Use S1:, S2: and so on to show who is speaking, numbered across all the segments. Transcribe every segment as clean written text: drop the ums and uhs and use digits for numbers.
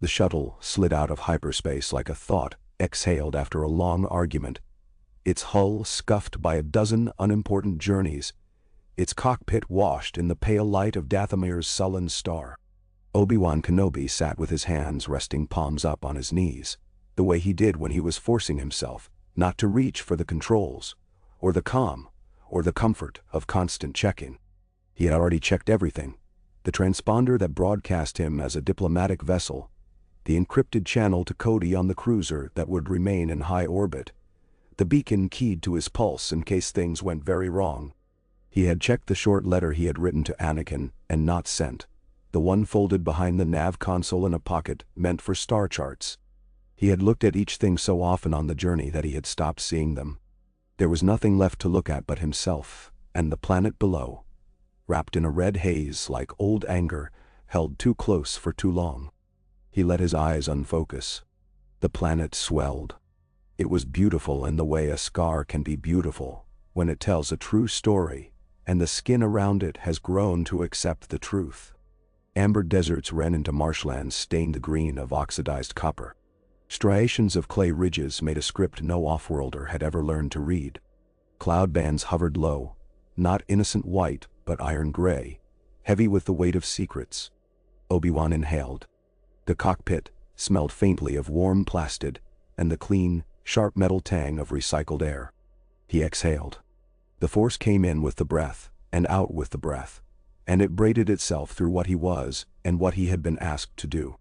S1: The shuttle slid out of hyperspace like a thought exhaled after a long argument, its hull scuffed by a dozen unimportant journeys, its cockpit washed in the pale light of Dathomir's sullen star. Obi-Wan Kenobi sat with his hands resting palms up on his knees, the way he did when he was forcing himself not to reach for the controls, or the calm, or the comfort of constant checking. He had already checked everything: the transponder that broadcast him as a diplomatic vessel, the encrypted channel to Cody on the cruiser that would remain in high orbit, the beacon keyed to his pulse in case things went very wrong. He had checked the short letter he had written to Anakin and not sent, the one folded behind the nav console in a pocket meant for star charts. He had looked at each thing so often on the journey that he had stopped seeing them. There was nothing left to look at but himself and the planet below, wrapped in a red haze like old anger held too close for too long. He let his eyes unfocus. The planet swelled. It was beautiful in the way a scar can be beautiful, when it tells a true story, and the skin around it has grown to accept the truth. Amber deserts ran into marshlands stained the green of oxidized copper. Striations of clay ridges made a script no off-worlder had ever learned to read. Cloud bands hovered low, not innocent white but iron gray, heavy with the weight of secrets. Obi-Wan inhaled. The cockpit smelled faintly of warm plastid and the clean, sharp metal tang of recycled air. He exhaled. The Force came in with the breath and out with the breath, and it braided itself through what he was and what he had been asked to do.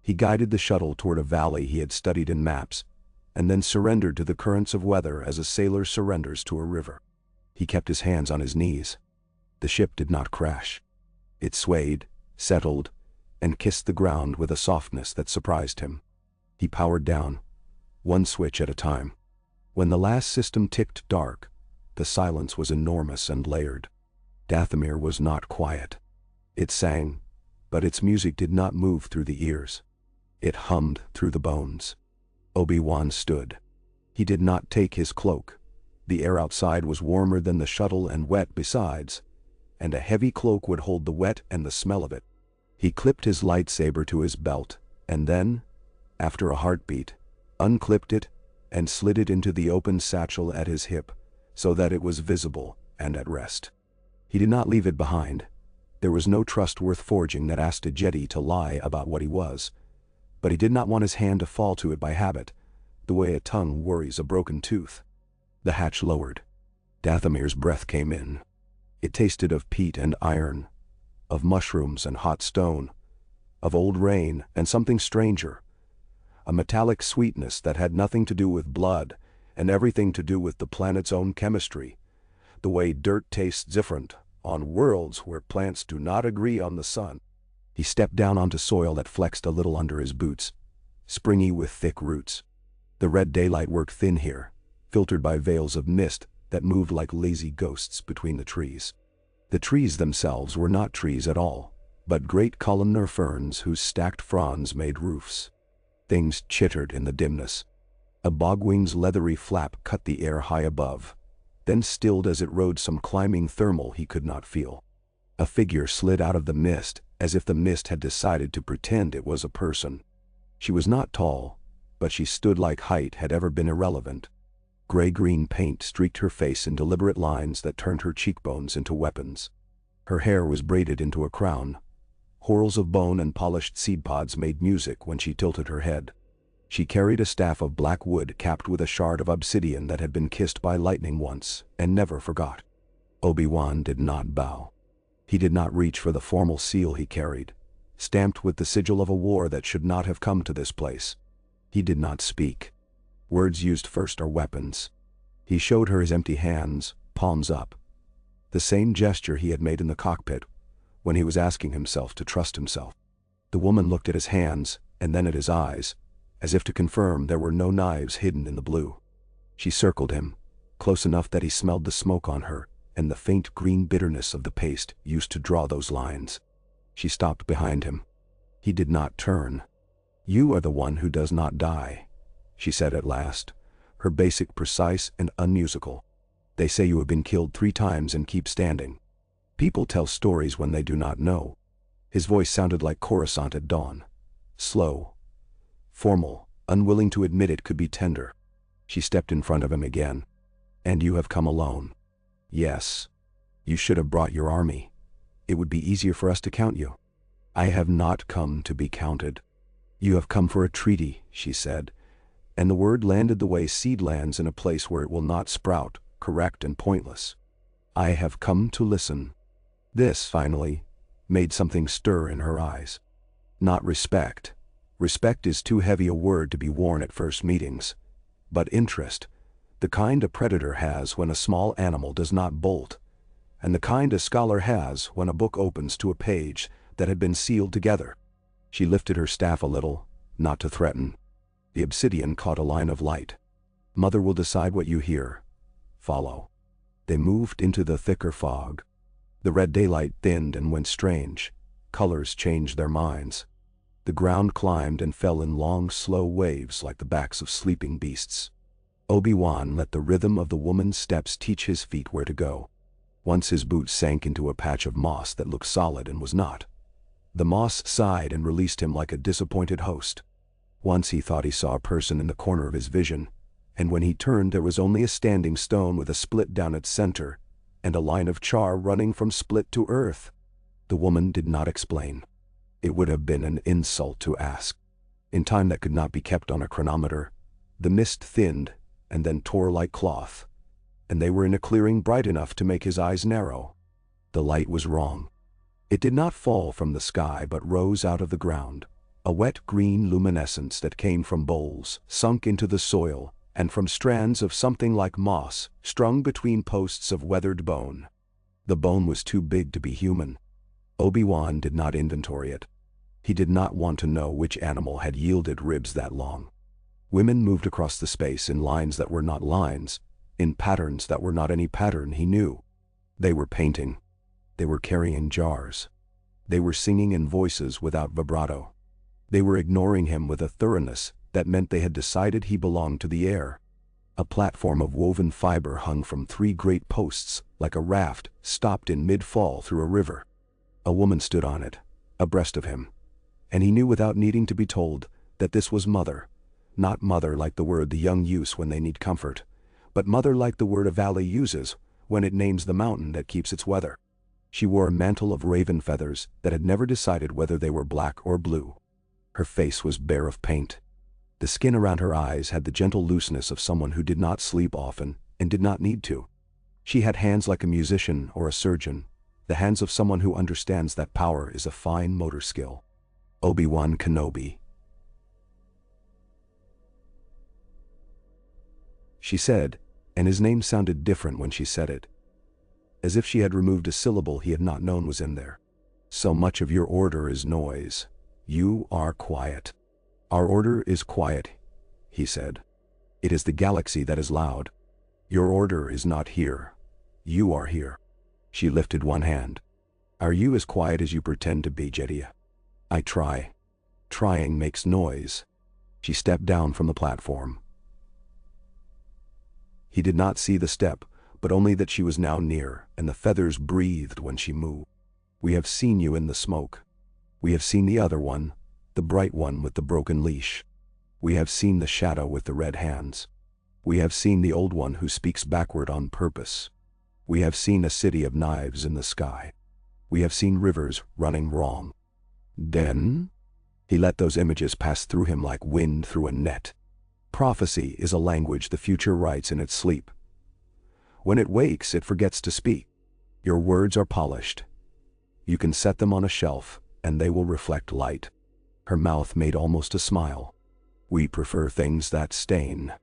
S1: He guided the shuttle toward a valley he had studied in maps, and then surrendered to the currents of weather as a sailor surrenders to a river. He kept his hands on his knees. The ship did not crash. It swayed, settled, and kissed the ground with a softness that surprised him. He powered down, one switch at a time. When the last system ticked dark, the silence was enormous and layered. Dathomir was not quiet. It sang, but its music did not move through the ears. It hummed through the bones. Obi-Wan stood. He did not take his cloak. The air outside was warmer than the shuttle and wet besides, and a heavy cloak would hold the wet and the smell of it. He clipped his lightsaber to his belt, and then, after a heartbeat, unclipped it and slid it into the open satchel at his hip, so that it was visible and at rest. He did not leave it behind. There was no trust worth forging that asked a Jedi to lie about what he was, but he did not want his hand to fall to it by habit, the way a tongue worries a broken tooth. The hatch lowered. Dathomir's breath came in. It tasted of peat and iron, of mushrooms and hot stone, of old rain and something stranger, a metallic sweetness that had nothing to do with blood and everything to do with the planet's own chemistry, the way dirt tastes different on worlds where plants do not agree on the sun. He stepped down onto soil that flexed a little under his boots, springy with thick roots. The red daylight worked thin here, filtered by veils of mist that moved like lazy ghosts between the trees. The trees themselves were not trees at all, but great columnar ferns whose stacked fronds made roofs. Things chittered in the dimness. A bogwing's leathery flap cut the air high above, then stilled as it rode some climbing thermal he could not feel. A figure slid out of the mist, as if the mist had decided to pretend it was a person. She was not tall, but she stood like height had ever been irrelevant. Gray-green paint streaked her face in deliberate lines that turned her cheekbones into weapons. Her hair was braided into a crown. Whorls of bone and polished seed pods made music when she tilted her head. She carried a staff of black wood capped with a shard of obsidian that had been kissed by lightning once and never forgot. Obi-Wan did not bow. He did not reach for the formal seal he carried, stamped with the sigil of a war that should not have come to this place. He did not speak. Words used first are weapons. He showed her his empty hands, palms up. The same gesture he had made in the cockpit, when he was asking himself to trust himself. The woman looked at his hands, and then at his eyes, as if to confirm there were no knives hidden in the blue. She circled him, close enough that he smelled the smoke on her, and the faint green bitterness of the paste used to draw those lines. She stopped behind him. He did not turn. "You are the one who does not die," she said at last, her basic precise and unmusical. "They say you have been killed 3 times and keep standing. People tell stories when they do not know." His voice sounded like Coruscant at dawn, slow, formal, unwilling to admit it could be tender. She stepped in front of him again. "And you have come alone?" "Yes." "You should have brought your army. It would be easier for us to count you." "I have not come to be counted." "You have come for a treaty," she said, and the word landed the way seed lands in a place where it will not sprout, correct and pointless. "I have come to listen." This, finally, made something stir in her eyes. Not respect. Respect is too heavy a word to be worn at first meetings. But interest, the kind a predator has when a small animal does not bolt, and the kind a scholar has when a book opens to a page that had been sealed together. She lifted her staff a little, not to threaten. The obsidian caught a line of light. "Mother will decide what you hear. Follow." They moved into the thicker fog. The red daylight thinned and went strange. Colors changed their minds. The ground climbed and fell in long, slow waves like the backs of sleeping beasts. Obi-Wan let the rhythm of the woman's steps teach his feet where to go. Once his boots sank into a patch of moss that looked solid and was not. The moss sighed and released him like a disappointed host. Once he thought he saw a person in the corner of his vision, and when he turned there was only a standing stone with a split down its center, and a line of char running from split to earth. The woman did not explain. It would have been an insult to ask. In time that could not be kept on a chronometer, the mist thinned and then tore like cloth, and they were in a clearing bright enough to make his eyes narrow. The light was wrong. It did not fall from the sky but rose out of the ground, a wet green luminescence that came from bowls, sunk into the soil, and from strands of something like moss, strung between posts of weathered bone. The bone was too big to be human. Obi-Wan did not inventory it. He did not want to know which animal had yielded ribs that long. Women moved across the space in lines that were not lines, in patterns that were not any pattern he knew. They were painting. They were carrying jars. They were singing in voices without vibrato. They were ignoring him with a thoroughness that meant they had decided he belonged to the air. A platform of woven fiber hung from 3 great posts, like a raft, stopped in mid-fall through a river. A woman stood on it, abreast of him, and he knew without needing to be told that this was mother, not mother like the word the young use when they need comfort, but mother like the word a valley uses when it names the mountain that keeps its weather. She wore a mantle of raven feathers that had never decided whether they were black or blue. Her face was bare of paint. The skin around her eyes had the gentle looseness of someone who did not sleep often and did not need to. She had hands like a musician or a surgeon, the hands of someone who understands that power is a fine motor skill. Obi-Wan Kenobi. She said, and his name sounded different when she said it, as if she had removed a syllable he had not known was in there. "So much of your order is noise. You are quiet." "Our order is quiet," he said. "It is the galaxy that is loud. Your order is not here. You are here." She lifted one hand. "Are you as quiet as you pretend to be, Jedediah?" "I try. Trying makes noise." She stepped down from the platform. He did not see the step, but only that she was now near, and the feathers breathed when she moved. "We have seen you in the smoke. We have seen the other one, the bright one with the broken leash. We have seen the shadow with the red hands. We have seen the old one who speaks backward on purpose. We have seen a city of knives in the sky. We have seen rivers running wrong." Then he let those images pass through him like wind through a net. Prophecy is a language the future writes in its sleep. When it wakes, it forgets to speak. Your words are polished. You can set them on a shelf, and they will reflect light. Her mouth made almost a smile. "We prefer things that stain."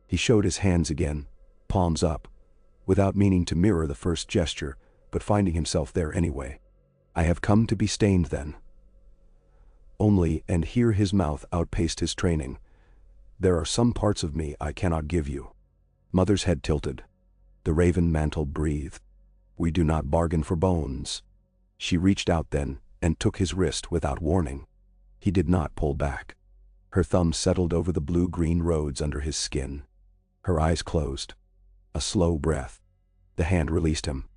S1: He showed his hands again, palms up, without meaning to mirror the first gesture, but finding himself there anyway. "I have come to be stained then." Only, and here his mouth outpaced his training, "there are some parts of me I cannot give you." Mother's head tilted. The raven mantle breathed. "We do not bargain for bones." She reached out then, and took his wrist without warning. He did not pull back. Her thumb settled over the blue-green roads under his skin. Her eyes closed. A slow breath. The hand released him.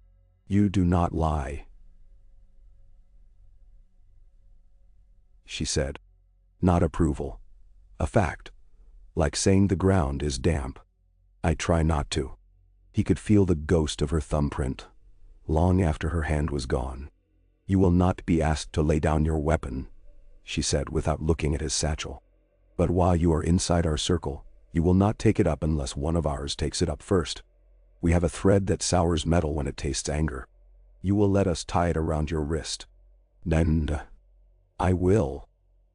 S1: "You do not lie," she said. Not approval. A fact. Like saying the ground is damp. I try not to. He could feel the ghost of her thumbprint, long after her hand was gone. You will not be asked to lay down your weapon, she said without looking at his satchel. But while you are inside our circle, you will not take it up unless one of ours takes it up first. We have a thread that sours metal when it tastes anger. You will let us tie it around your wrist. And I will.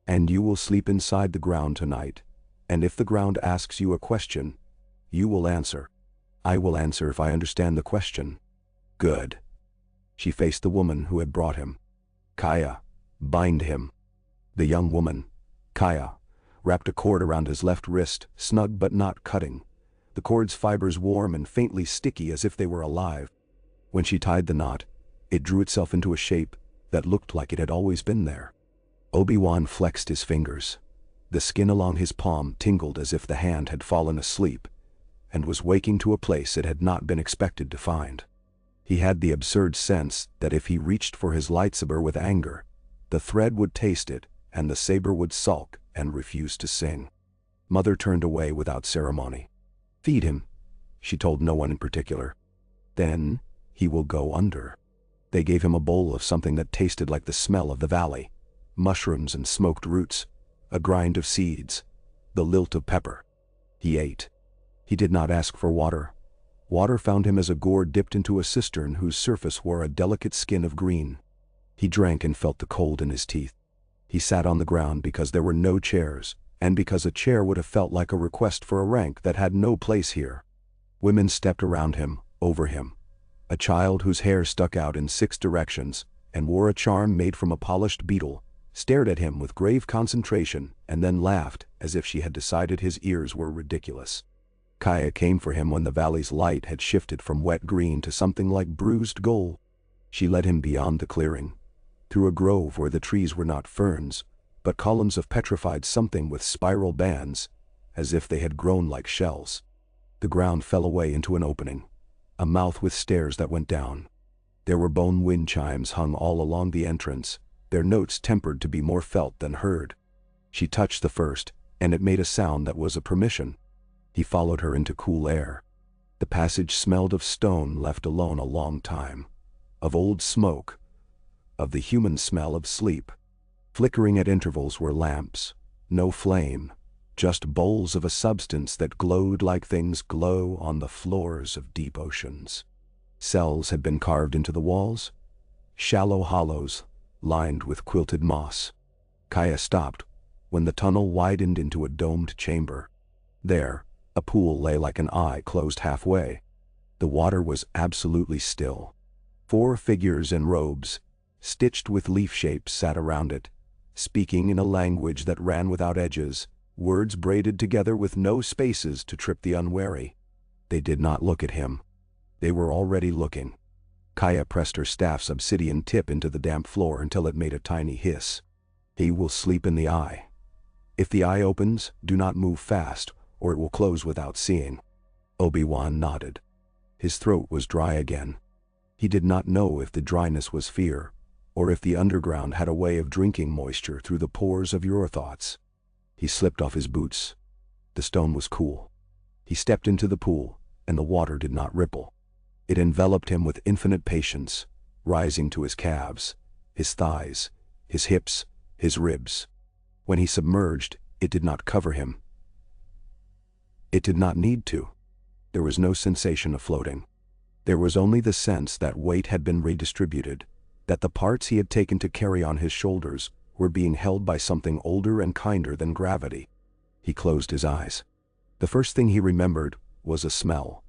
S1: And you will sleep inside the ground tonight. And if the ground asks you a question, you will answer. I will answer if I understand the question. Good. She faced the woman who had brought him. Kaya, bind him. The young woman, Kaya, wrapped a cord around his left wrist, snug but not cutting, the cord's fibers warm and faintly sticky as if they were alive. When she tied the knot, it drew itself into a shape that looked like it had always been there. Obi-Wan flexed his fingers. The skin along his palm tingled as if the hand had fallen asleep and was waking to a place it had not been expected to find. He had the absurd sense that if he reached for his lightsaber with anger, the thread would taste it and the saber would sulk and refuse to sing. Mother turned away without ceremony. Feed him, she told no one in particular. Then he will go under. They gave him a bowl of something that tasted like the smell of the valley. Mushrooms and smoked roots, a grind of seeds, the lilt of pepper. He ate. He did not ask for water. Water found him as a gourd dipped into a cistern whose surface wore a delicate skin of green. He drank and felt the cold in his teeth. He sat on the ground because there were no chairs, and because a chair would have felt like a request for a rank that had no place here. Women stepped around him, over him. A child whose hair stuck out in 6 directions and wore a charm made from a polished beetle stared at him with grave concentration and then laughed as if she had decided his ears were ridiculous. Kaya came for him when the valley's light had shifted from wet green to something like bruised gold. She led him beyond the clearing, through a grove where the trees were not ferns, but columns of petrified something with spiral bands, as if they had grown like shells. The ground fell away into an opening, a mouth with stairs that went down. There were bone wind chimes hung all along the entrance, their notes tempered to be more felt than heard. She touched the first, and it made a sound that was a permission. He followed her into cool air. The passage smelled of stone left alone a long time, of old smoke, of the human smell of sleep. Flickering at intervals were lamps, no flame, just bowls of a substance that glowed like things glow on the floors of deep oceans. Cells had been carved into the walls, shallow hollows lined with quilted moss. Kaya stopped when the tunnel widened into a domed chamber. There, a pool lay like an eye closed halfway. The water was absolutely still. 4 figures in robes, stitched with leaf shapes, sat around it, speaking in a language that ran without edges, words braided together with no spaces to trip the unwary. They did not look at him. They were already looking. Kaya pressed her staff's obsidian tip into the damp floor until it made a tiny hiss. He will sleep in the eye. If the eye opens, do not move fast, or it will close without seeing. Obi-Wan nodded. His throat was dry again. He did not know if the dryness was fear, or if the underground had a way of drinking moisture through the pores of your thoughts. He slipped off his boots. The stone was cool. He stepped into the pool, and the water did not ripple. It enveloped him with infinite patience, rising to his calves, his thighs, his hips, his ribs. When he submerged, it did not cover him. It did not need to. There was no sensation of floating. There was only the sense that weight had been redistributed, that the parts he had taken to carry on his shoulders were being held by something older and kinder than gravity. He closed his eyes. The first thing he remembered was a smell.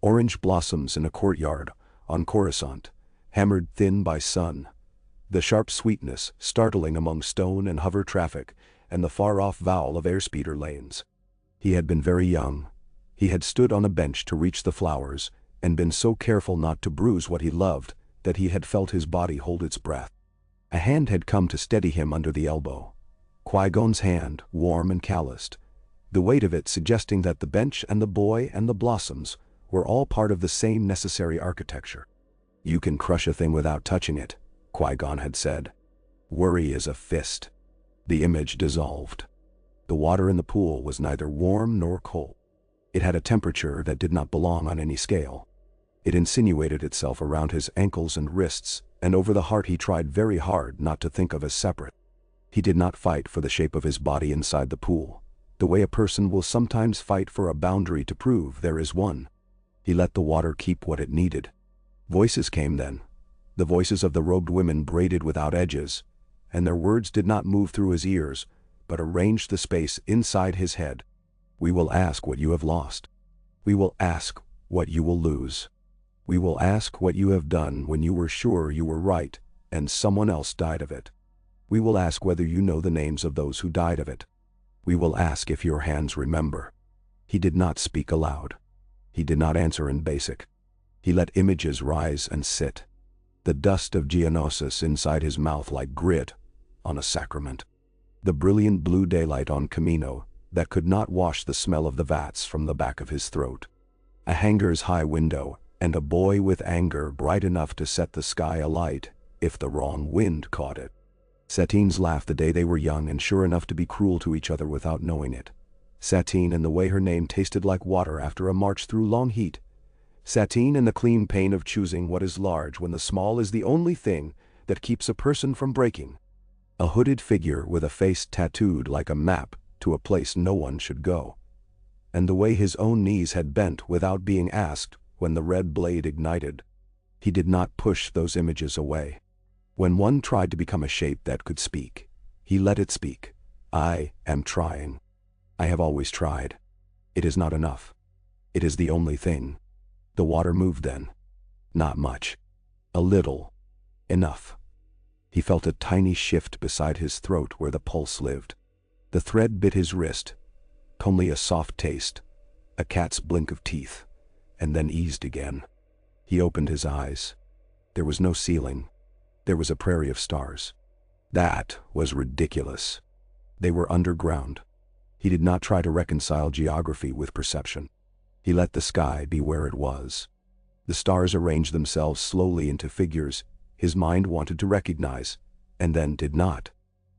S1: Orange blossoms in a courtyard, on Coruscant, hammered thin by sun. The sharp sweetness startling among stone and hover traffic, and the far-off vowl of airspeeder lanes. He had been very young. He had stood on a bench to reach the flowers, and been so careful not to bruise what he loved that he had felt his body hold its breath. A hand had come to steady him under the elbow. Qui-Gon's hand, warm and calloused, the weight of it suggesting that the bench and the boy and the blossoms were all part of the same necessary architecture. You can crush a thing without touching it, Qui-Gon had said. Worry is a fist. The image dissolved. The water in the pool was neither warm nor cold. It had a temperature that did not belong on any scale. It insinuated itself around his ankles and wrists, and over the heart he tried very hard not to think of as separate. He did not fight for the shape of his body inside the pool, the way a person will sometimes fight for a boundary to prove there is one. He let the water keep what it needed. Voices came then, the voices of the robed women braided without edges, and their words did not move through his ears, but arranged the space inside his head. We will ask what you have lost. We will ask what you will lose. We will ask what you have done when you were sure you were right, and someone else died of it. We will ask whether you know the names of those who died of it. We will ask if your hands remember. He did not speak aloud. He did not answer in basic. He let images rise and sit. The dust of Geonosis inside his mouth like grit on a sacrament. The brilliant blue daylight on Camino that could not wash the smell of the vats from the back of his throat. A hangar's high window, and a boy with anger bright enough to set the sky alight if the wrong wind caught it. Satine's laughed the day they were young and sure enough to be cruel to each other without knowing it. Satine and the way her name tasted like water after a march through long heat. Satine and the clean pain of choosing what is large when the small is the only thing that keeps a person from breaking. A hooded figure with a face tattooed like a map to a place no one should go. And the way his own knees had bent without being asked when the red blade ignited. He did not push those images away. When one tried to become a shape that could speak, he let it speak. I am trying. I have always tried. It is not enough. It is the only thing. The water moved then. Not much. A little. Enough. He felt a tiny shift beside his throat where the pulse lived. The thread bit his wrist. Only a soft taste, a cat's blink of teeth, and then eased again. He opened his eyes. There was no ceiling. There was a prairie of stars. That was ridiculous. They were underground. He did not try to reconcile geography with perception. He let the sky be where it was. The stars arranged themselves slowly into figures his mind wanted to recognize, and then did not.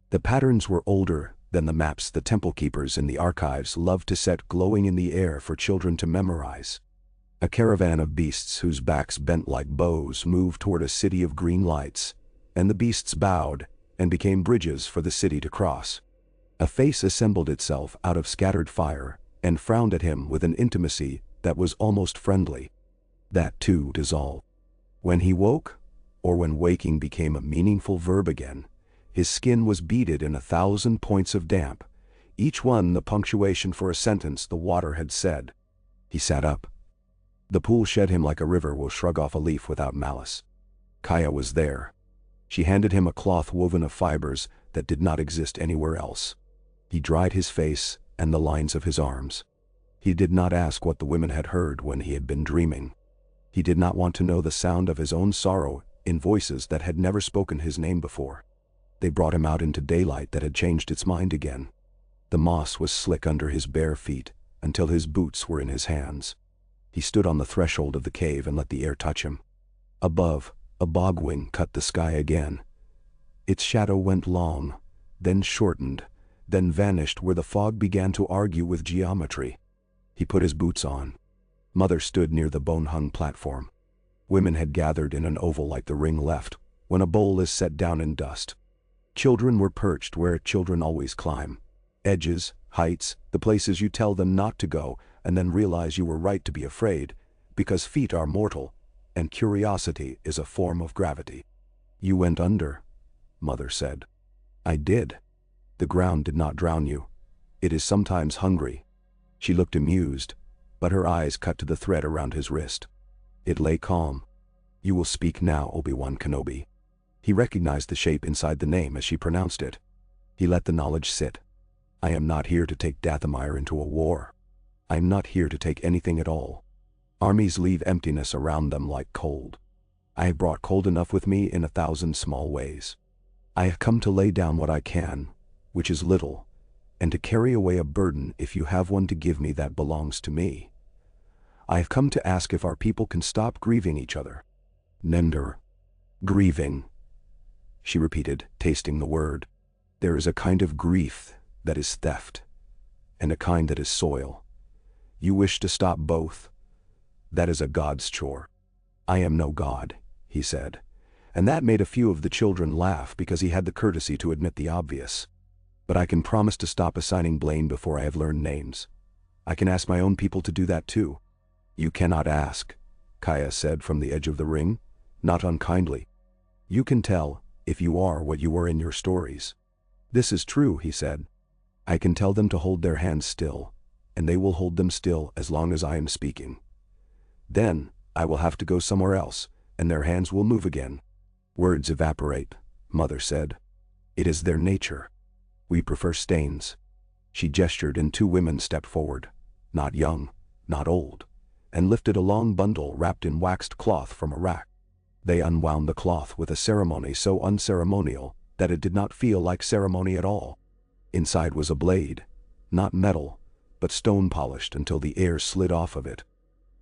S1: The patterns were older than the maps the temple keepers in the archives loved to set glowing in the air for children to memorize. A caravan of beasts whose backs bent like bows moved toward a city of green lights, and the beasts bowed and became bridges for the city to cross. A face assembled itself out of scattered fire and frowned at him with an intimacy that was almost friendly. That too dissolved. When he woke, or when waking became a meaningful verb again, his skin was beaded in 1,000 points of damp, each one the punctuation for a sentence the water had said. He sat up. The pool shed him like a river will shrug off a leaf without malice. Kaya was there. She handed him a cloth woven of fibers that did not exist anywhere else. He dried his face and the lines of his arms. He did not ask what the women had heard when he had been dreaming. He did not want to know the sound of his own sorrow in voices that had never spoken his name before. They brought him out into daylight that had changed its mind again. The moss was slick under his bare feet until his boots were in his hands. He stood on the threshold of the cave and let the air touch him. Above, a bogwing cut the sky again. Its shadow went long, then shortened, then vanished where the fog began to argue with geometry. He put his boots on. Mother stood near the bone-hung platform. Women had gathered in an oval like the ring left, when a bowl is set down in dust. Children were perched where children always climb. Edges, heights, the places you tell them not to go and then realize you were right to be afraid, because feet are mortal, and curiosity is a form of gravity. You went under, Mother said. I did. The ground did not drown you. It is sometimes hungry. She looked amused, but her eyes cut to the thread around his wrist. It lay calm. You will speak now, Obi-Wan Kenobi. He recognized the shape inside the name as she pronounced it. He let the knowledge sit. I am not here to take Dathomir into a war. I am not here to take anything at all. Armies leave emptiness around them like cold. I have brought cold enough with me in 1,000 small ways. I have come to lay down what I can, which is little, and to carry away a burden if you have one to give me that belongs to me. I have come to ask if our people can stop grieving each other. Nender. Grieving. She repeated, tasting the word. There is a kind of grief that is theft. and a kind that is soil. You wish to stop both? That is a god's chore. I am no god, he said. And that made a few of the children laugh because he had the courtesy to admit the obvious. But I can promise to stop assigning blame before I have learned names. I can ask my own people to do that too. You cannot ask, Kaya said from the edge of the ring, not unkindly. You can tell, if you are what you were in your stories. This is true, he said. I can tell them to hold their hands still, and they will hold them still as long as I am speaking. Then, I will have to go somewhere else, and their hands will move again. Words evaporate, Mother said. It is their nature. We prefer stains. She gestured and two women stepped forward, not young, not old, and lifted a long bundle wrapped in waxed cloth from a rack. They unwound the cloth with a ceremony so unceremonial that it did not feel like ceremony at all. Inside was a blade, not metal, but stone polished until the air slid off of it.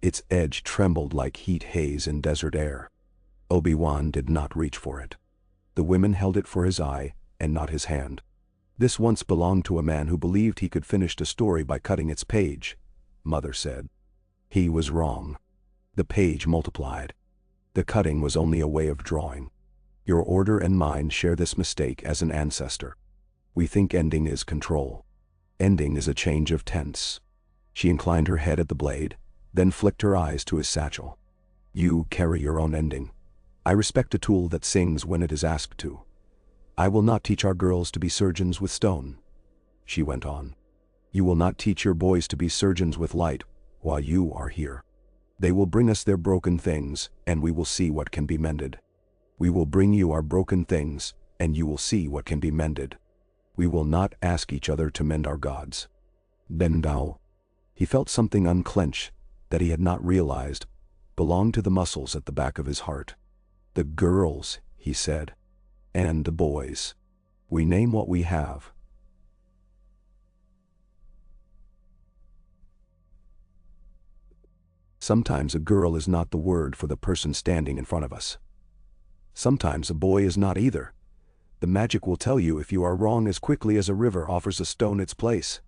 S1: Its edge trembled like heat haze in desert air. Obi-Wan did not reach for it. The women held it for his eye, and not his hand. This once belonged to a man who believed he could finish the story by cutting its page, Mother said. He was wrong. The page multiplied. The cutting was only a way of drawing. Your order and mine share this mistake as an ancestor. We think ending is control. Ending is a change of tense. She inclined her head at the blade, then flicked her eyes to his satchel. You carry your own ending. I respect a tool that sings when it is asked to. I will not teach our girls to be surgeons with stone, she went on. You will not teach your boys to be surgeons with light while you are here. They will bring us their broken things, and we will see what can be mended. We will bring you our broken things, and you will see what can be mended. We will not ask each other to mend our gods. Then Dao. He felt something unclench that he had not realized belonged to the muscles at the back of his heart. The girls, he said. And the boys. We name what we have. Sometimes a girl is not the word for the person standing in front of us. Sometimes a boy is not either. The magic will tell you if you are wrong as quickly as a river offers a stone its place.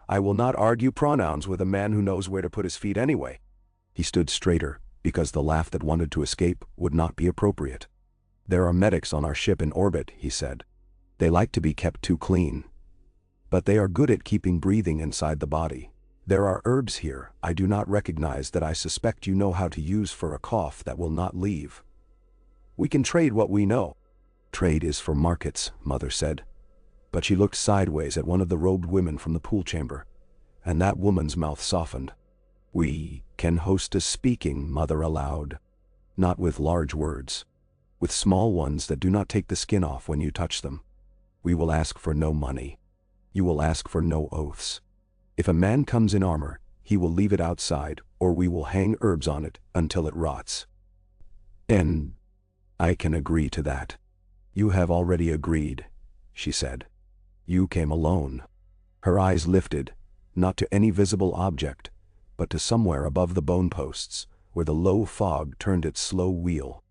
S1: I will not argue pronouns with a man who knows where to put his feet anyway. He stood straighter, because the laugh that wanted to escape would not be appropriate. There are medics on our ship in orbit, he said. They like to be kept too clean. But they are good at keeping breathing inside the body. There are herbs here I do not recognize that I suspect you know how to use for a cough that will not leave. We can trade what we know. Trade is for markets, Mother said. But she looked sideways at one of the robed women from the pool chamber, and that woman's mouth softened. We can host a speaking, Mother allowed. Not with large words. With small ones that do not take the skin off when you touch them. We will ask for no money. You will ask for no oaths. If a man comes in armor, he will leave it outside, or we will hang herbs on it until it rots. And I can agree to that. You have already agreed, she said. You came alone. Her eyes lifted, not to any visible object, but to somewhere above the bone posts, where the low fog turned its slow wheel.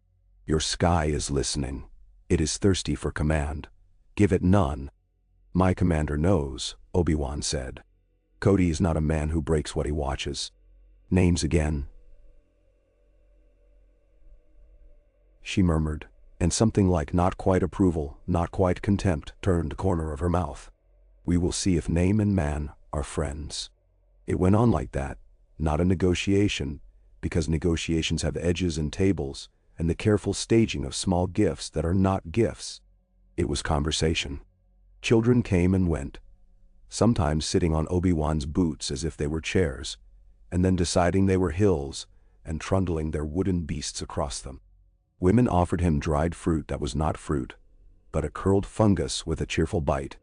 S1: Your sky is listening. It is thirsty for command. Give it none. My commander knows, Obi-Wan said. Cody is not a man who breaks what he watches. Names again. She murmured, and something like not quite approval, not quite contempt, turned the corner of her mouth. We will see if name and man are friends. It went on like that, not a negotiation, because negotiations have edges and tables, and the careful staging of small gifts that are not gifts. It was conversation. Children came and went, sometimes sitting on Obi-Wan's boots as if they were chairs, and then deciding they were hills and trundling their wooden beasts across them. Women offered him dried fruit that was not fruit, but a curled fungus with a cheerful bite.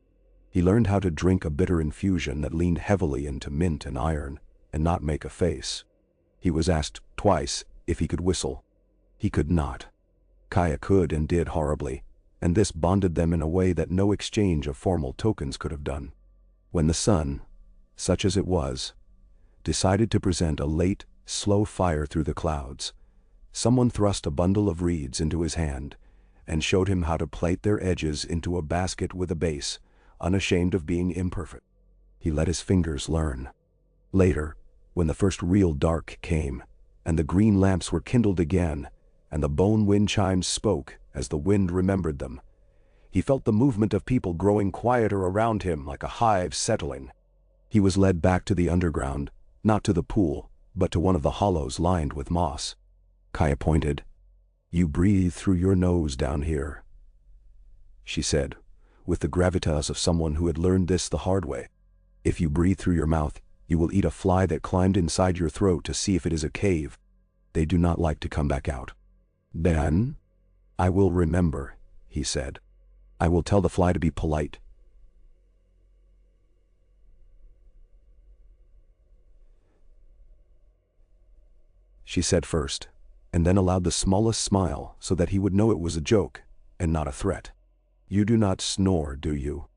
S1: He learned how to drink a bitter infusion that leaned heavily into mint and iron, and not make a face. He was asked twice if he could whistle. He could not. Kaya could and did horribly, and this bonded them in a way that no exchange of formal tokens could have done. When the sun, such as it was, decided to present a late, slow fire through the clouds, someone thrust a bundle of reeds into his hand and showed him how to plait their edges into a basket with a base, unashamed of being imperfect. He let his fingers learn. Later, when the first real dark came, and the green lamps were kindled again, and the bone wind chimes spoke as the wind remembered them, he felt the movement of people growing quieter around him like a hive settling. He was led back to the underground, not to the pool, but to one of the hollows lined with moss. Kaya pointed. "You breathe through your nose down here," she said, with the gravitas of someone who had learned this the hard way. "If you breathe through your mouth, you will eat a fly that climbed inside your throat to see if it is a cave. They do not like to come back out." "Then I will remember," he said. "I will tell the fly to be polite." She said first, and then allowed the smallest smile so that he would know it was a joke and not a threat. "You do not snore, do you?"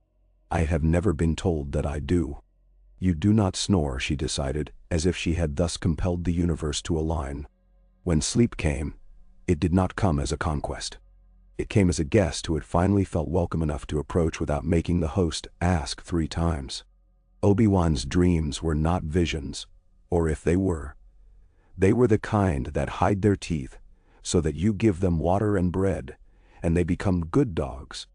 S1: "I have never been told that I do." "You do not snore," she decided, as if she had thus compelled the universe to align. When sleep came, it did not come as a conquest. It came as a guest who had finally felt welcome enough to approach without making the host ask 3 times. Obi-Wan's dreams were not visions, or if they were the kind that hide their teeth so that you give them water and bread, and they become good dogs.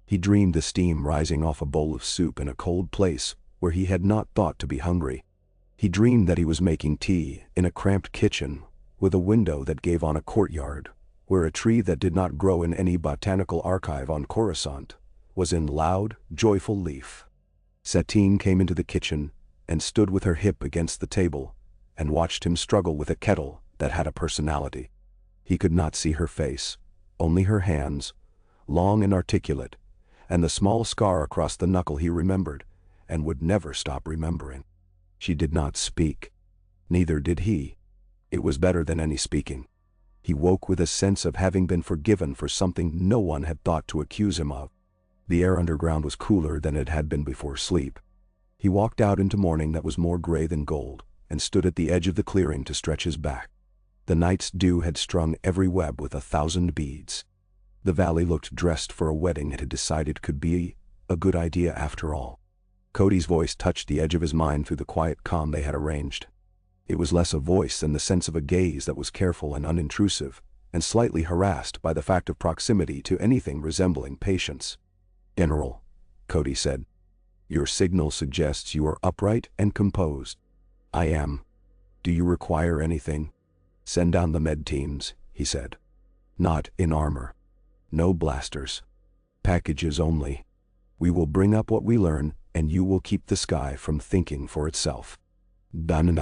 S1: He dreamed the steam rising off a bowl of soup in a cold place where he had not thought to be hungry. He dreamed that he was making tea in a cramped kitchen with a window that gave on a courtyard where a tree that did not grow in any botanical archive on Coruscant was in loud, joyful leaf. Satine came into the kitchen and stood with her hip against the table and watched him struggle with a kettle that had a personality. He could not see her face, only her hands, long and articulate, and the small scar across the knuckle he remembered and would never stop remembering. She did not speak. Neither did he. It was better than any speaking. He woke with a sense of having been forgiven for something no one had thought to accuse him of. The air underground was cooler than it had been before sleep. He walked out into morning that was more gray than gold, and stood at the edge of the clearing to stretch his back. The night's dew had strung every web with 1,000 beads. The valley looked dressed for a wedding it had decided could be a good idea after all. Cody's voice touched the edge of his mind through the quiet calm they had arranged. It was less a voice than the sense of a gaze that was careful and unintrusive, and slightly harassed by the fact of proximity to anything resembling patience. "General," Cody said, "your signal suggests you are upright and composed." "I am. Do you require anything?" "Send down the med teams," he said. "Not in armor. No blasters. Packages only. We will bring up what we learn, and you will keep the sky from thinking for itself." "Done."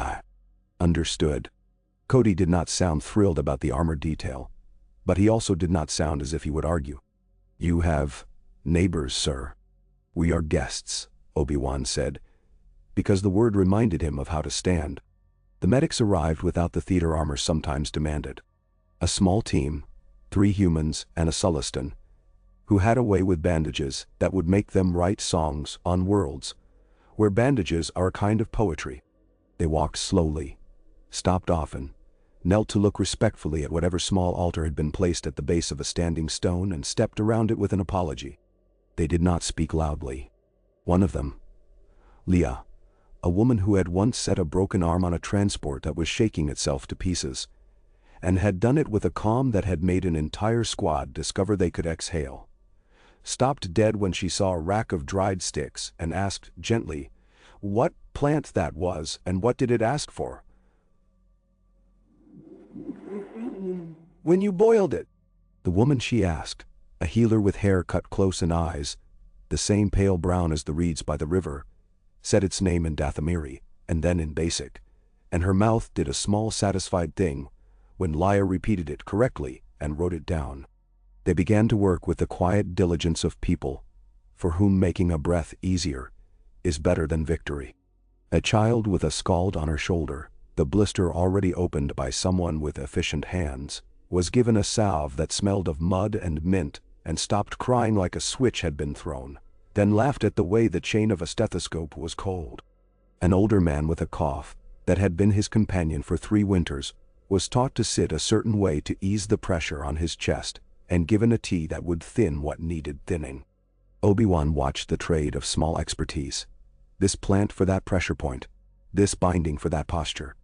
S1: "Understood." Cody did not sound thrilled about the armor detail, but he also did not sound as if he would argue. "You have neighbors, sir." "We are guests," Obi-Wan said, because the word reminded him of how to stand. The medics arrived without the theater armor sometimes demanded. A small team, 3 humans and a Sullustan, who had a way with bandages that would make them write songs on worlds where bandages are a kind of poetry. They walked slowly, stopped often, knelt to look respectfully at whatever small altar had been placed at the base of a standing stone and stepped around it with an apology. They did not speak loudly. One of them, Leah, a woman who had once set a broken arm on a transport that was shaking itself to pieces, and had done it with a calm that had made an entire squad discover they could exhale, stopped dead when she saw a rack of dried sticks and asked gently what plant that was and what did it ask for. "When you boiled it." The woman she asked, a healer with hair cut close and eyes, the same pale brown as the reeds by the river, said its name in Dathomiri, and then in Basic, and her mouth did a small satisfied thing when Leia repeated it correctly and wrote it down. They began to work with the quiet diligence of people, for whom making a breath easier is better than victory. A child with a scald on her shoulder, the blister already opened by someone with efficient hands, was given a salve that smelled of mud and mint and stopped crying like a switch had been thrown, then laughed at the way the chain of a stethoscope was cold. An older man with a cough that had been his companion for 3 winters was taught to sit a certain way to ease the pressure on his chest and given a tea that would thin what needed thinning. Obi-Wan watched the trade of small expertise, this plant for that pressure point, this binding for that posture,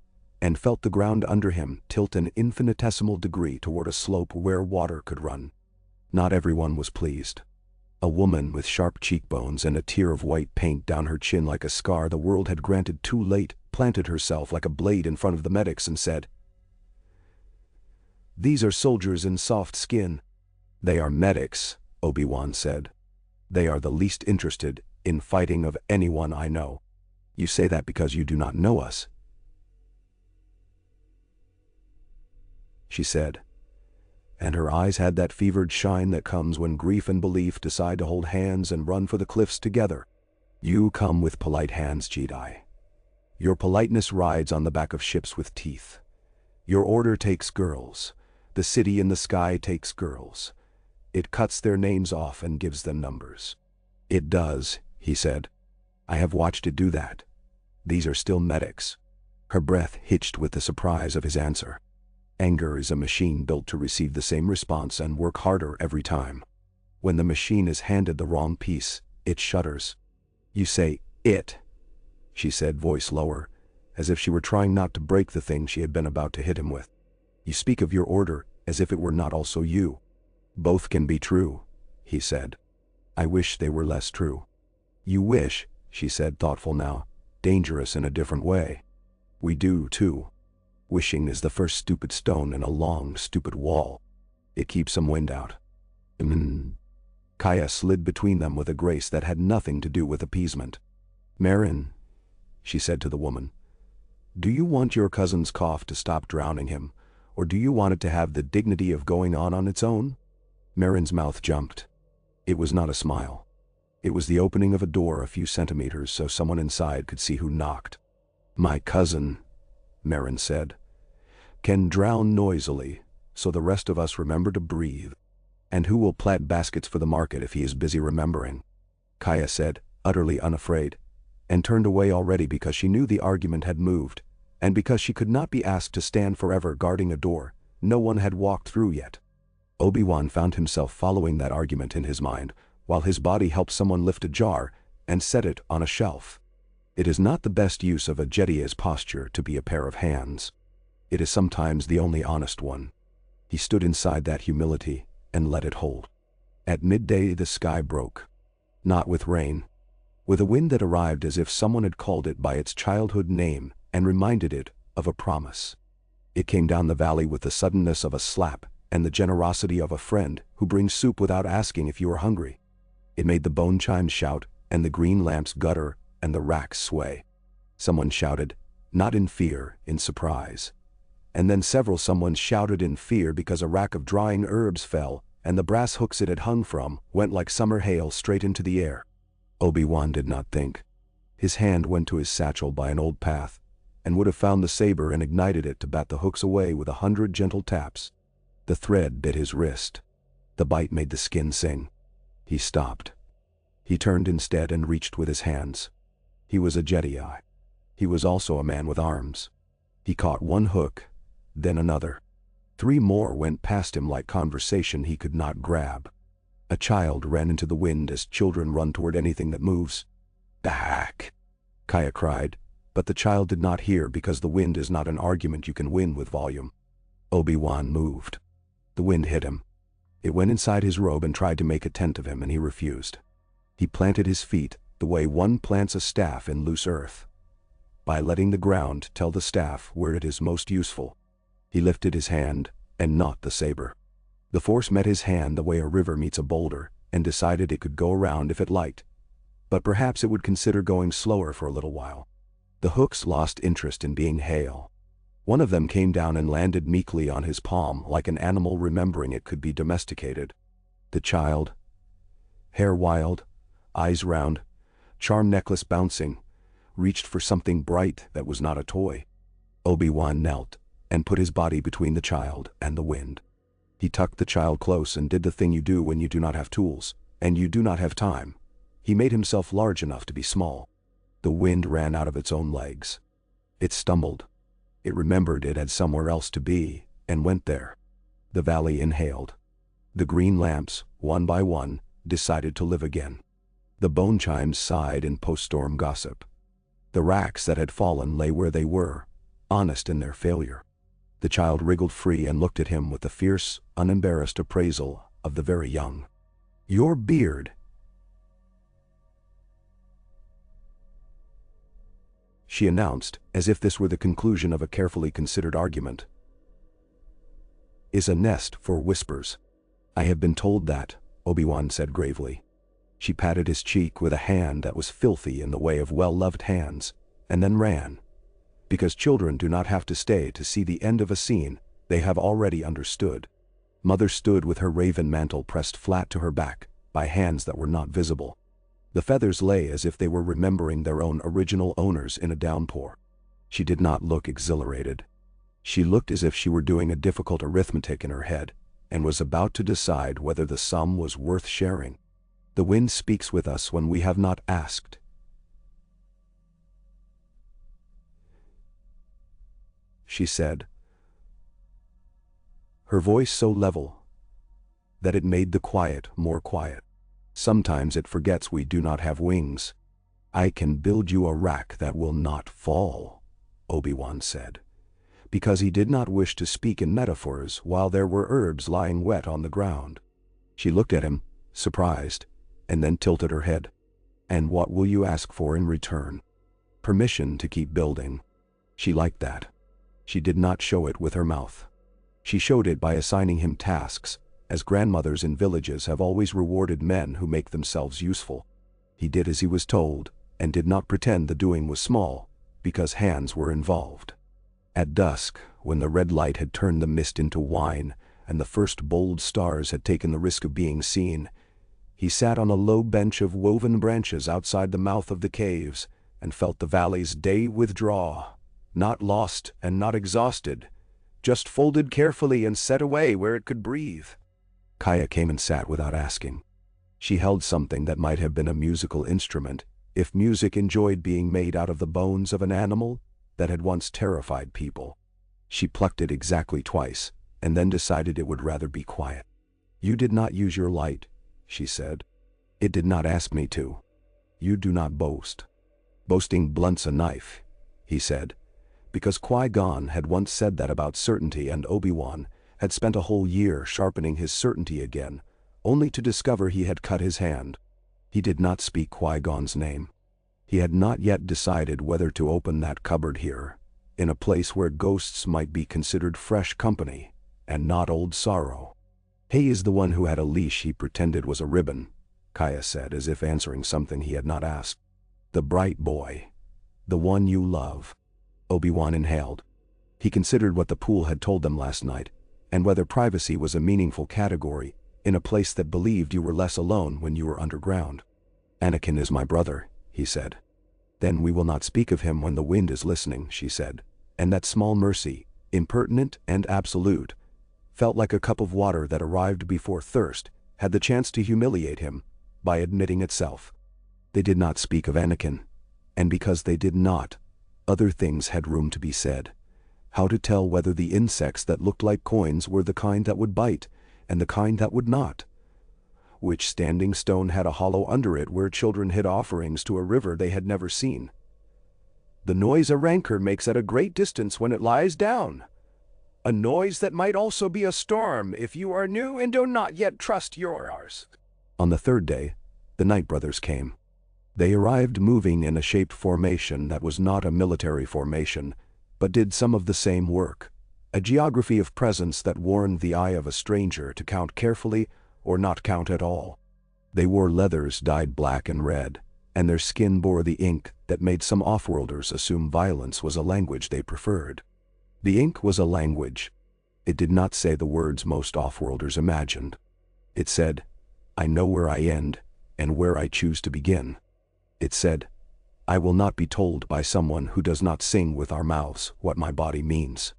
S1: and felt the ground under him tilt an infinitesimal degree toward a slope where water could run. Not everyone was pleased. A woman with sharp cheekbones and a tear of white paint down her chin like a scar the world had granted too late planted herself like a blade in front of the medics and said, "These are soldiers in soft skin." "They are medics," Obi-Wan said. "They are the least interested in fighting of anyone I know." "You say that because you do not know us," she said, and her eyes had that fevered shine that comes when grief and belief decide to hold hands and run for the cliffs together. "You come with polite hands, Jedi. Your politeness rides on the back of ships with teeth. Your order takes girls. The city in the sky takes girls. It cuts their names off and gives them numbers." "It does," he said. "I have watched it do that. These are still medics." Her breath hitched with the surprise of his answer. Anger is a machine built to receive the same response and work harder every time. When the machine is handed the wrong piece, it shudders. "You say, 'it,'" she said, voice lower, as if she were trying not to break the thing she had been about to hit him with. "You speak of your order as if it were not also you." "Both can be true," he said. "I wish they were less true." "You wish," she said, thoughtful now, dangerous in a different way. "We do, too. Wishing is the first stupid stone in a long, stupid wall. It keeps some wind out." Kaya slid between them with a grace that had nothing to do with appeasement. "Marin," she said to the woman, "do you want your cousin's cough to stop drowning him, or do you want it to have the dignity of going on its own?" Marin's mouth jumped. It was not a smile. It was the opening of a door a few centimeters so someone inside could see who knocked. "My cousin," Marin said, "can drown noisily, so the rest of us remember to breathe. And who will plat baskets for the market if he is busy remembering?" Kaya said, utterly unafraid, and turned away already because she knew the argument had moved, and because she could not be asked to stand forever guarding a door no one had walked through yet. Obi-Wan found himself following that argument in his mind, while his body helped someone lift a jar and set it on a shelf. It is not the best use of a Jedi's posture to be a pair of hands. It is sometimes the only honest one. He stood inside that humility and let it hold. At midday the sky broke. Not with rain. With a wind that arrived as if someone had called it by its childhood name and reminded it of a promise. It came down the valley with the suddenness of a slap and the generosity of a friend who brings soup without asking if you are hungry. It made the bone chimes shout and the green lamps gutter and the racks sway. Someone shouted, not in fear, in surprise. And then several someones shouted in fear because a rack of drying herbs fell and the brass hooks it had hung from went like summer hail straight into the air. Obi-Wan did not think. His hand went to his satchel by an old path and would have found the saber and ignited it to bat the hooks away with 100 gentle taps. The thread bit his wrist. The bite made the skin sing. He stopped. He turned instead and reached with his hands. He was a Jedi. He was also a man with arms. He caught one hook, then another. 3 more went past him like conversation he could not grab. A child ran into the wind as children run toward anything that moves. "Back!" Kaya cried, but the child did not hear because the wind is not an argument you can win with volume. Obi-Wan moved. The wind hit him. It went inside his robe and tried to make a tent of him, and he refused. He planted his feet the way one plants a staff in loose earth, by letting the ground tell the staff where it is most useful. He lifted his hand and not the saber. The force met his hand the way a river meets a boulder and decided it could go around if it liked, but perhaps it would consider going slower for a little while. The hooks lost interest in being hale. One of them came down and landed meekly on his palm like an animal remembering it could be domesticated. The child, hair wild, eyes round, charm necklace bouncing, reached for something bright that was not a toy. Obi-Wan knelt and put his body between the child and the wind. He tucked the child close and did the thing you do when you do not have tools, and you do not have time. He made himself large enough to be small. The wind ran out of its own legs. It stumbled. It remembered it had somewhere else to be, and went there. The valley inhaled. The green lamps, one by one, decided to live again. The bone chimes sighed in post-storm gossip. The racks that had fallen lay where they were, honest in their failure. The child wriggled free and looked at him with the fierce, unembarrassed appraisal of the very young. "Your beard," she announced, as if this were the conclusion of a carefully considered argument, "is a nest for whispers." "I have been told that," Obi-Wan said gravely. She patted his cheek with a hand that was filthy in the way of well-loved hands, and then ran. Because children do not have to stay to see the end of a scene they have already understood. Mother stood with her raven mantle pressed flat to her back by hands that were not visible. The feathers lay as if they were remembering their own original owners in a downpour. She did not look exhilarated. She looked as if she were doing a difficult arithmetic in her head and was about to decide whether the sum was worth sharing. "The wind speaks with us when we have not asked," she said, her voice so level that it made the quiet more quiet. "Sometimes it forgets we do not have wings." "I can build you a rack that will not fall," Obi-Wan said, because he did not wish to speak in metaphors while there were herbs lying wet on the ground. She looked at him, surprised, and then tilted her head. "And what will you ask for in return?" "Permission to keep building." She liked that. She did not show it with her mouth. She showed it by assigning him tasks, as grandmothers in villages have always rewarded men who make themselves useful. He did as he was told, and did not pretend the doing was small, because hands were involved. At dusk, when the red light had turned the mist into wine, and the first bold stars had taken the risk of being seen, he sat on a low bench of woven branches outside the mouth of the caves, and felt the valley's day withdraw, not lost and not exhausted, just folded carefully and set away where it could breathe. Kaya came and sat without asking. She held something that might have been a musical instrument, if music enjoyed being made out of the bones of an animal that had once terrified people. She plucked it exactly twice, and then decided it would rather be quiet. "You did not use your light," she said. "It did not ask me to. You do not boast." "Boasting blunts a knife," he said, because Qui-Gon had once said that about certainty, and Obi-Wan had spent a whole year sharpening his certainty again, only to discover he had cut his hand. He did not speak Qui-Gon's name. He had not yet decided whether to open that cupboard here, in a place where ghosts might be considered fresh company, and not old sorrow. "He is the one who had a leash he pretended was a ribbon," Kaya said, as if answering something he had not asked. "The bright boy. The one you love." Obi-Wan inhaled. He considered what the pool had told them last night, and whether privacy was a meaningful category in a place that believed you were less alone when you were underground. "Anakin is my brother," he said. "Then we will not speak of him when the wind is listening," she said, and that small mercy, impertinent and absolute, felt like a cup of water that arrived before thirst had the chance to humiliate him by admitting itself. They did not speak of Anakin, and because they did not, other things had room to be said. How to tell whether the insects that looked like coins were the kind that would bite, and the kind that would not? Which standing stone had a hollow under it where children hid offerings to a river they had never seen? "The noise a rancor makes at a great distance when it lies down. A noise that might also be a storm if you are new and do not yet trust yours." On the third day, the Night Brothers came. They arrived moving in a shaped formation that was not a military formation, but did some of the same work, a geography of presence that warned the eye of a stranger to count carefully or not count at all. They wore leathers dyed black and red, and their skin bore the ink that made some off-worlders assume violence was a language they preferred. The ink was a language. It did not say the words most off-worlders imagined. It said, "I know where I end and where I choose to begin." It said, "I will not be told by someone who does not sing with our mouths what my body means."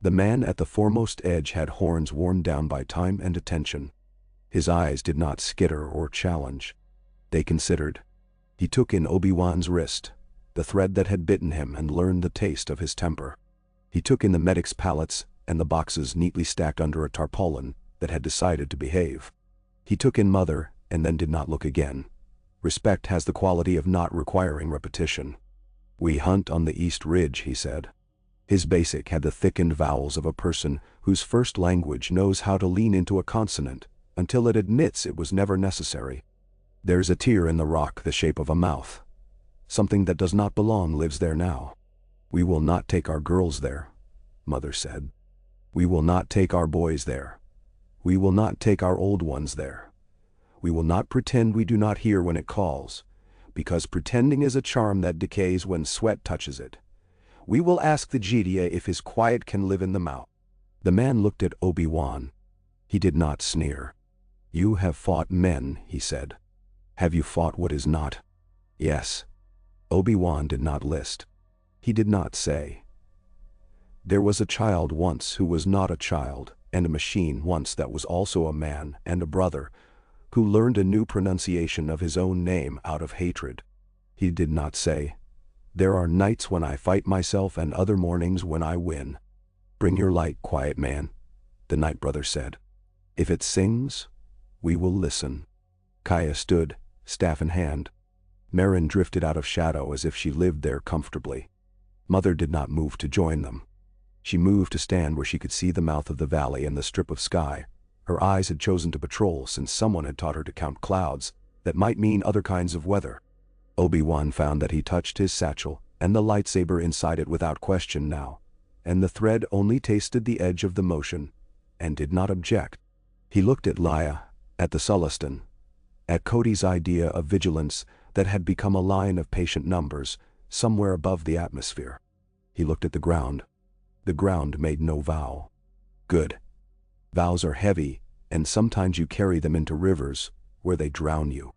S1: The man at the foremost edge had horns worn down by time and attention. His eyes did not skitter or challenge. They considered. He took in Obi-Wan's wrist, the thread that had bitten him, and learned the taste of his temper. He took in the medic's pallets and the boxes neatly stacked under a tarpaulin that had decided to behave. He took in Mother and then did not look again. Respect has the quality of not requiring repetition. "We hunt on the East Ridge," he said. His basic had the thickened vowels of a person whose first language knows how to lean into a consonant until it admits it was never necessary. "There's a tear in the rock the shape of a mouth. Something that does not belong lives there now. We will not take our girls there," Mother said. "We will not take our boys there. We will not take our old ones there. We will not pretend we do not hear when it calls, because pretending is a charm that decays when sweat touches it. We will ask the Jediah if his quiet can live in the mouth." The man looked at Obi-Wan. He did not sneer. "You have fought men," he said. "Have you fought what is not?" "Yes." Obi-Wan did not list. He did not say. "There was a child once who was not a child, and a machine once that was also a man and a brother, who learned a new pronunciation of his own name out of hatred." He did not say, "There are nights when I fight myself and other mornings when I win." "Bring your light, quiet man," the Night Brother said. "If it sings, we will listen." Kaya stood, staff in hand. Merrin drifted out of shadow as if she lived there comfortably. Mother did not move to join them. She moved to stand where she could see the mouth of the valley and the strip of sky. Her eyes had chosen to patrol since someone had taught her to count clouds that might mean other kinds of weather. Obi-Wan found that he touched his satchel and the lightsaber inside it without question now, and the thread only tasted the edge of the motion, and did not object. He looked at Leia, at the Sullustan, at Cody's idea of vigilance that had become a line of patient numbers somewhere above the atmosphere. He looked at the ground. The ground made no vow. Good. Vows are heavy, and sometimes you carry them into rivers, where they drown you.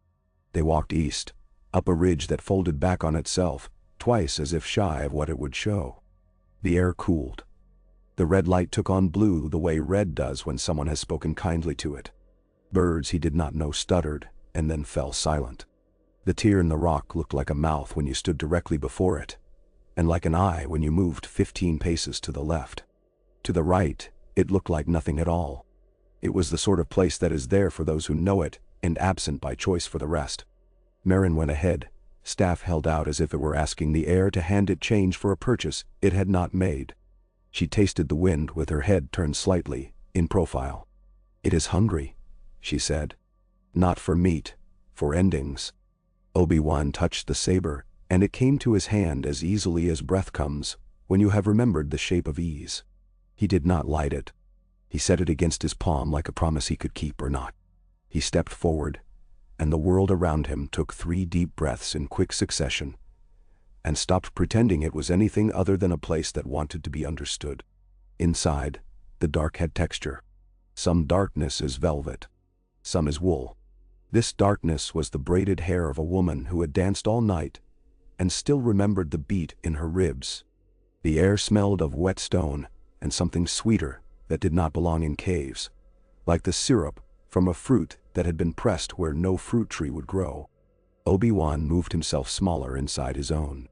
S1: They walked east, up a ridge that folded back on itself, twice as if shy of what it would show. The air cooled. The red light took on blue the way red does when someone has spoken kindly to it. Birds he did not know stuttered, and then fell silent. The tear in the rock looked like a mouth when you stood directly before it, and like an eye when you moved 15 paces to the left. To the right, it looked like nothing at all. It was the sort of place that is there for those who know it, and absent by choice for the rest. Merrin went ahead, staff held out as if it were asking the air to hand it change for a purchase it had not made. She tasted the wind with her head turned slightly, in profile. "It is hungry," she said. "Not for meat, for endings." Obi-Wan touched the saber, and it came to his hand as easily as breath comes, when you have remembered the shape of ease. He did not light it. He set it against his palm like a promise he could keep or not. He stepped forward, and the world around him took 3 deep breaths in quick succession, and stopped pretending it was anything other than a place that wanted to be understood. Inside, the dark had texture. Some darkness is velvet. Some is wool. This darkness was the braided hair of a woman who had danced all night and still remembered the beat in her ribs. The air smelled of wet stone and something sweeter that did not belong in caves, like the syrup from a fruit that had been pressed where no fruit tree would grow. Obi-Wan moved himself smaller inside his own.